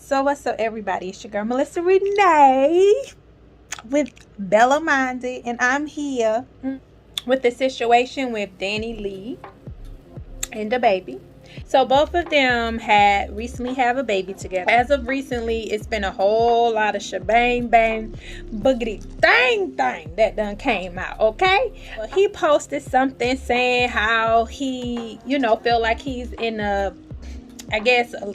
So what's up, everybody? It's your girl Melissa Renee with Bella Minded, and I'm here with the situation with DANI Lee and the baby. So both of them had recently have a baby together. As of recently, it's been a whole lot of shebang bang boogity thing that done came out. Okay, well, he posted something saying how he feel like he's in a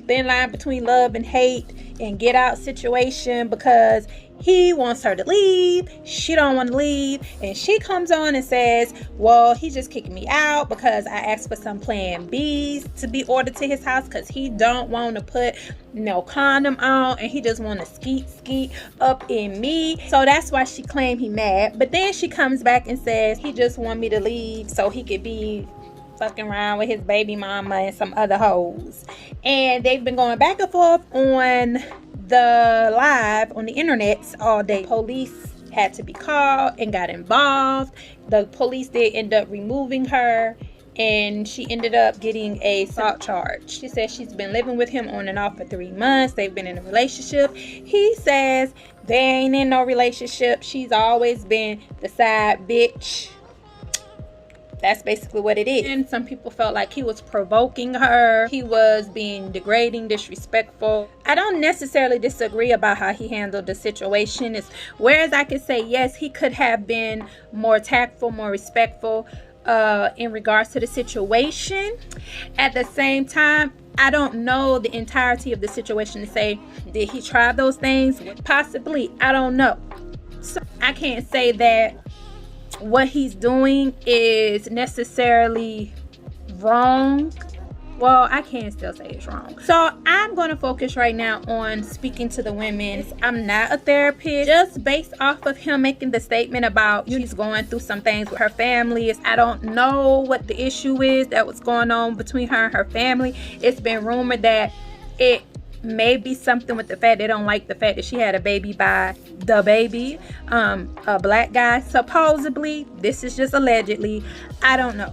thin line between love and hate and get out situation, because he wants her to leave, she don't want to leave, and she comes on and says, well, he just kicked me out because I asked for some plan B's to be ordered to his house because he don't want to put no condom on, and he just want to skeet up in me. So that's why she claimed he mad. But then she comes back and says he just want me to leave so he could be fucking around with his baby mama and some other hoes. And they've been going back and forth on the live on the internet all day. Police had to be called and got involved. The police did end up removing her, and she ended up getting a assault charge. She says she's been living with him on and off for 3 months. They've been in a relationship. He says they ain't in no relationship. She's always been the side bitch. That's basically what it is. And some people felt like he was provoking her. He was being degrading, disrespectful. I don't necessarily disagree about how he handled the situation. Whereas I could say, yes, he could have been more tactful, more respectful in regards to the situation. At the same time, I don't know the entirety of the situation to say, did he try those things? Possibly. I don't know. So I can't say that what he's doing is necessarily wrong. Well, I can still say it's wrong. So I'm going to focus right now on speaking to the women. I'm not a therapist. Just based off of him making the statement about he's going through some things with her family. I don't know what the issue is that was going on between her and her family. It's been rumored that it may be something with the fact they don't like the fact that she had a baby by the baby, a black guy. Supposedly, this is just allegedly. I don't know.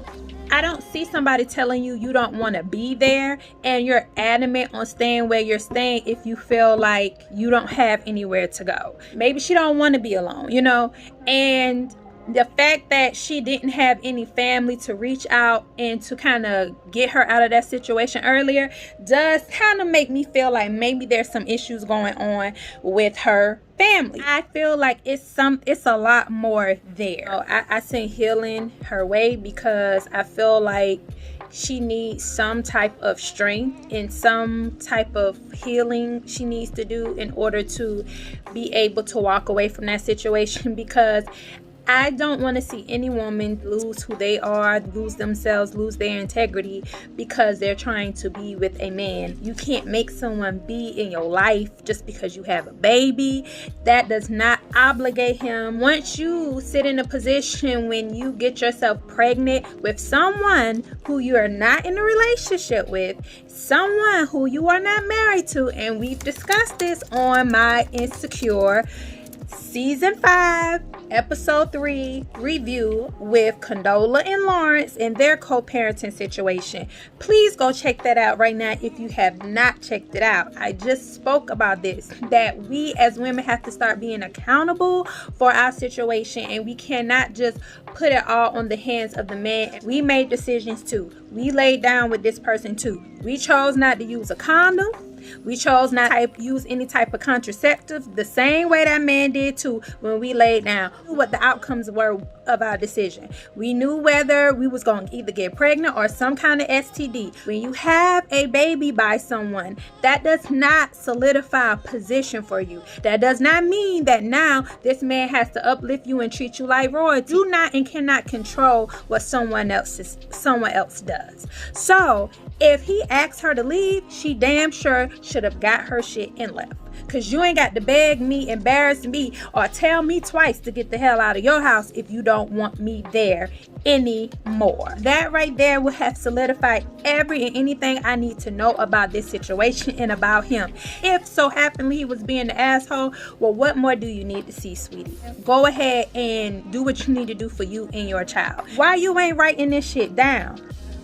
I don't see somebody telling you don't want to be there and you're adamant on staying where you're staying if you feel like you don't have anywhere to go. Maybe she don't want to be alone, and the fact that she didn't have any family to reach out and to kind of get her out of that situation earlier does kind of make me feel like maybe there's some issues going on with her family. I feel like it's a lot more there. I send healing her way because I feel like she needs some type of strength and some type of healing she needs to do in order to be able to walk away from that situation, because I don't want to see any woman lose who they are, lose themselves, lose their integrity because they're trying to be with a man. You can't make someone be in your life just because you have a baby. That does not obligate him. Once you sit in a position when you get yourself pregnant with someone who you are not in a relationship with, someone who you are not married to, and we've discussed this on my Insecure Season 5, Episode 3 review with Condola and Lawrence and their co-parenting situation. Please go check that out right now if you have not checked it out. I just spoke about this, that we as women have to start being accountable for our situation, and we cannot just put it all on the hands of the man. We made decisions too. We laid down with this person too. We chose not to use a condom. We chose not to use any type of contraceptive the same way that man did too when we laid down. What the outcomes were of our decision. We knew whether we was going to either get pregnant or some kind of STD. When you have a baby by someone, that does not solidify a position for you. That does not mean that now this man has to uplift you and treat you like royalty. Do not and cannot control what someone else does. So if he asked her to leave, she damn sure should have got her shit and left. Because you ain't got to beg me, embarrass me, or tell me twice to get the hell out of your house if you don't want me there anymore. That right there would have solidified every and anything I need to know about this situation and about him. If so happened he was being the asshole, well, what more do you need to see, sweetie? Go ahead and do what you need to do for you and your child. Why you ain't writing this shit down?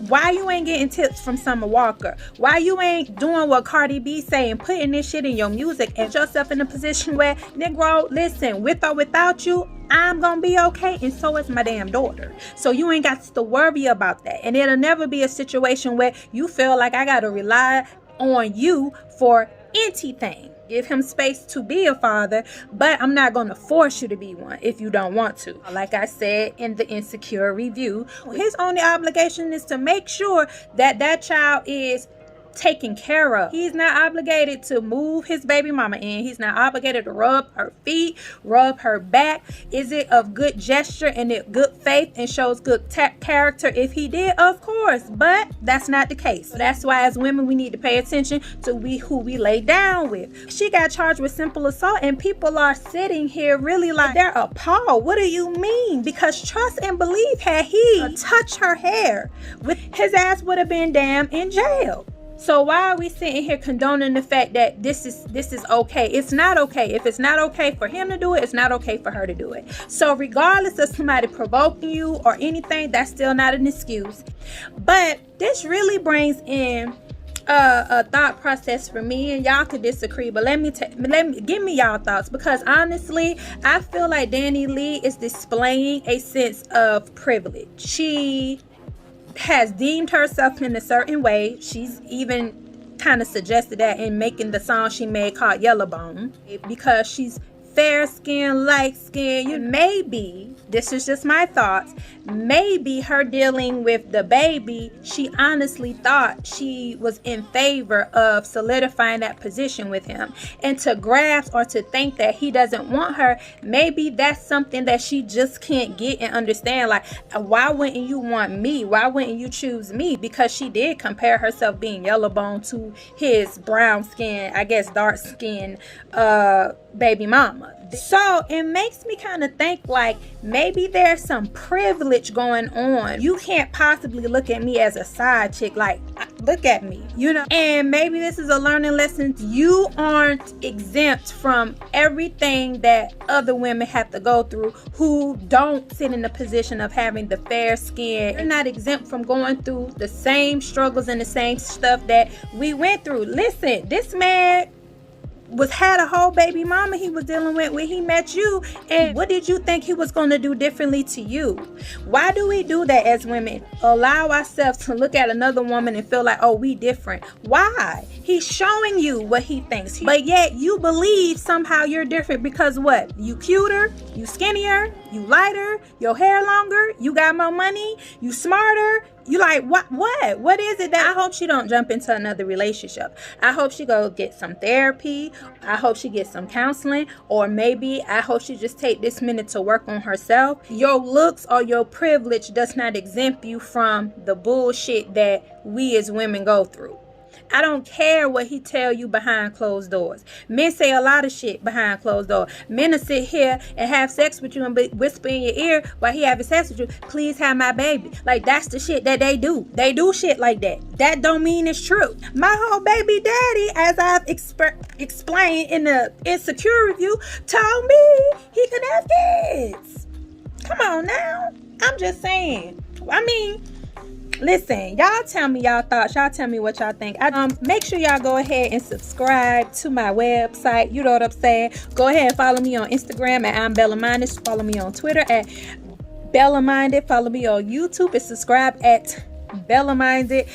Why you ain't getting tips from Summer Walker? Why you ain't doing what Cardi B saying, putting this shit in your music and yourself in a position where, Negro, listen, with or without you, I'm gonna be okay, and so is my damn daughter. So you ain't got to worry about that. And it'll never be a situation where you feel like I gotta rely on you for anything. Give him space to be a father, but I'm not going to force you to be one if you don't want to. Like I said in the Insecure review, his only obligation is to make sure that that child is taken care of. He's not obligated to move his baby mama in. He's not obligated to rub her feet, rub her back. Is it of good gesture and it good faith and shows good character? If he did, of course, but that's not the case. So that's why as women we need to pay attention to who we lay down with. She got charged with simple assault and people are sitting here really like they're appalled. What do you mean? Because trust and believe, had he touched her hair, with his ass would have been damn in jail. So why are we sitting here condoning the fact that this is okay? It's not okay. If it's not okay for him to do it, it's not okay for her to do it. So regardless of somebody provoking you or anything, that's still not an excuse. But this really brings in a thought process for me, and y'all could disagree, but let me give me y'all thoughts, because honestly I feel like DANI Lee is displaying a sense of privilege. She has deemed herself in a certain way. She's even kind of suggested that in making the song she made called Yellowbone, because she's fair skin, light skin. Maybe, this is just my thoughts, maybe her dealing with the baby, she honestly thought she was in favor of solidifying that position with him, and to grasp or to think that he doesn't want her, maybe that's something that she just can't get and understand. Like, why wouldn't you want me? Why wouldn't you choose me? Because she did compare herself being Yellowbone to his brown skin, I guess dark skin baby mama. So it makes me kind of think like maybe there's some privilege going on. You can't possibly look at me as a side chick, like, look at me, you know. And maybe this is a learning lesson. You aren't exempt from everything that other women have to go through who don't sit in the position of having the fair skin. You're not exempt from going through the same struggles and the same stuff that we went through. Listen, this man had a whole baby mama he was dealing with when he met you, and what did you think he was going to do differently to you? Why do we do that as women? Allow ourselves to look at another woman and feel like, oh, we different. Why? He's showing you what he thinks, but yet you believe somehow you're different because what? You cuter, you skinnier, you lighter, your hair longer, you got more money, you smarter. You like, what is it that I hope she don't jump into another relationship? I hope she go get some therapy. I hope she gets some counseling, or maybe I hope she just take this minute to work on herself. Your looks or your privilege does not exempt you from the bullshit that we as women go through. I don't care what he tell you behind closed doors. Men say a lot of shit behind closed doors. Men will sit here and have sex with you and whisper in your ear while he having sex with you, please have my baby. Like, that's the shit that they do. They do shit like that. That don't mean it's true. My whole baby daddy, as I've explained in the Insecure review, told me he could have kids. Come on now. I'm just saying. I mean, listen, y'all tell me y'all thoughts. Y'all tell me what y'all think. Make sure y'all go ahead and subscribe to my website. You know what I'm saying? Go ahead and follow me on Instagram at I'm Bella Minded. Follow me on Twitter at Bella Minded. Follow me on YouTube and subscribe at Bella Minded.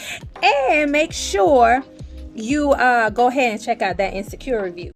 And make sure you go ahead and check out that Insecure review.